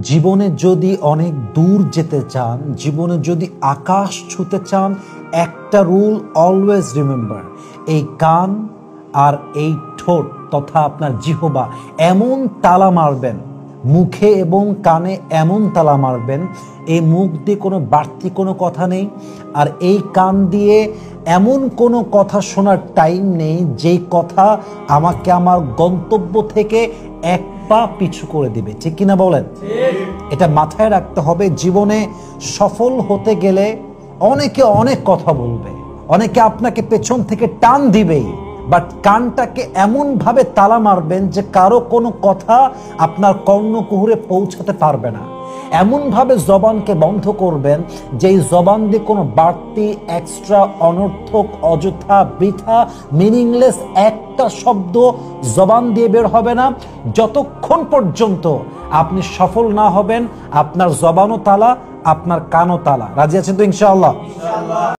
জীবনে যদি অনেক দূর যেতে চান, জীবনে যদি আকাশ ছুঁতে চান, একটা রুল অলওয়েজ রিমেম্বার, এই কান আর এই ঠোঁট তথা আপনার জিহবা এমন তালা মারবেন, মুখে এবং কানে এমন তালা মারবেন, এই মুখ দিয়ে কোনো বাড়তি কোনো কথা নেই, আর এই কান দিয়ে এমন কোনো কথা শোনার টাইম নেই যেই কথা আমাকে আমার গন্তব্য থেকে এক পা পিছু করে দিবে। ঠিক কিনা বলেন? এটা মাথায় রাখতে হবে। জীবনে সফল হতে গেলে অনেকে অনেক কথা বলবে, অনেকে আপনাকে পেছন থেকে টান দিবেই, বাট কানটাকে এমন ভাবে তালা মারবেন যে কারো কোনো কথা আপনার কর্ণকুহরে পৌঁছাতে পারবে না। এমন ভাবে জবানকে বন্ধ করবেন যেই জবান দিয়ে কোনো বাড়তি এক্সট্রা অনর্থক অযথা বৃথা মিনিংলেস একটা শব্দ জবান দিয়ে বের হবে না যতক্ষণ পর্যন্ত আপনি সফল না হবেন। আপনার জবানও তালা, আপনার কানও তালা। রাজি আছেন তো ইনশাআল্লাহ?